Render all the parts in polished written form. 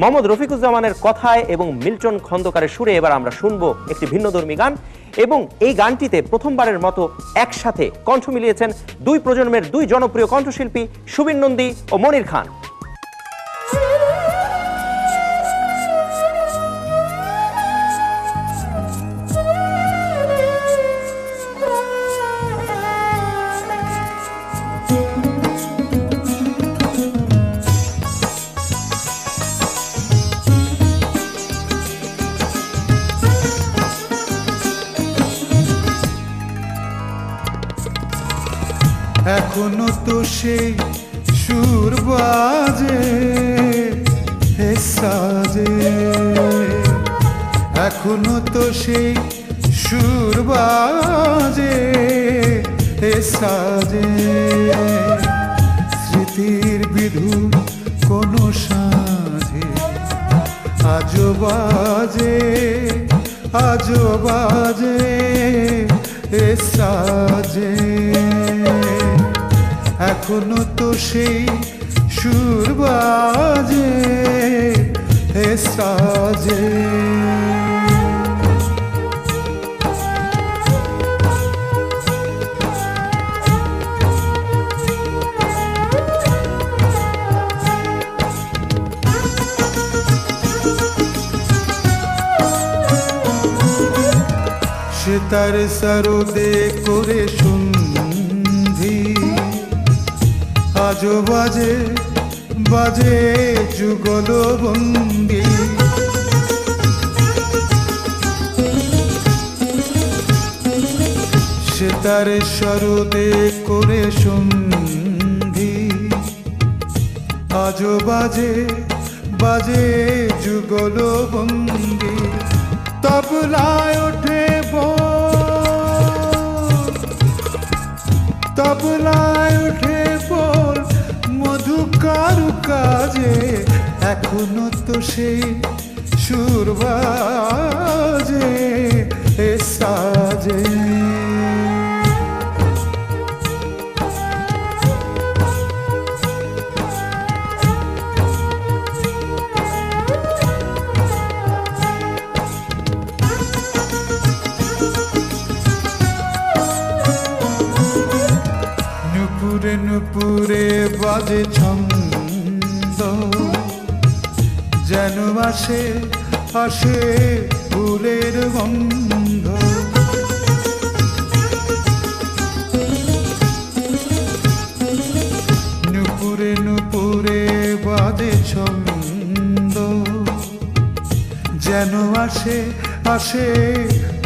মোহাম্মদ রফিকুজ্জামানের কথায় এবং মিল্টন খন্দকারের সুরে এবার আমরা শুনবো একটি ভিন্নধর্মী গান, এবং এই গানটিতে প্রথমবারের মতো একসাথে কণ্ঠ মিলিয়েছেন দুই প্রজন্মের দুই জনপ্রিয় কণ্ঠশিল্পী সুবীর নন্দী ও মনির খান। এখনো তো সেই সুর বাজে হে সাজে, এখনো তো সেই সুর বাজে হে সাজে, স্মৃতির বিধুর কোনো সাজে আজো বাজে আজো বাজে হে সাজে, এখনো তো সেই সুর বাজে হে সাজে। সে তার সরদে করে সন্ধি আজো বাজে বাজে যুগল বন্দি, সে তার সরদে করে সন্ধি আজো বাজে বাজে যুগল বন্দি, তবলায় ওঠে তবলায় ওঠে বল মধু কারু কাজে, এখনো তো সেই সুর বাজে হে সাজে। নুপুরে নুপুরে বাজে ছন্দ, যেন আসে আসে ফুলের গন্ধ, নুপুরে নুপুরে বাজে ছন্দ, যেন আসে আসে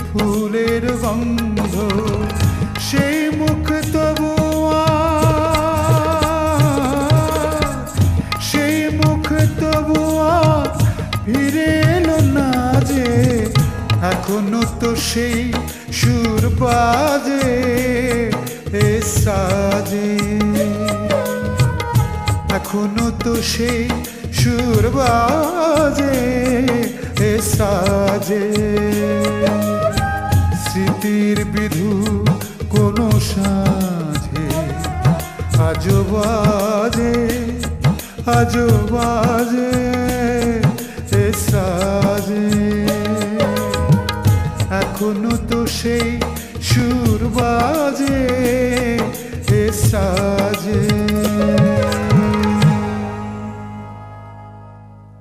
ফুলের গন্ধ, সেই মুখ তবু ফিরে এলো না যে, এখনো তো সেই সুর বাজে হে সাজে, এখনো তো সেই সুর বাজে হে সাজে, স্মৃতির বিধু কোনো সাজে আজো বাজে আজো বাজে হে সাজে, এখনো তো সেই সুর বাজে হে সাজে।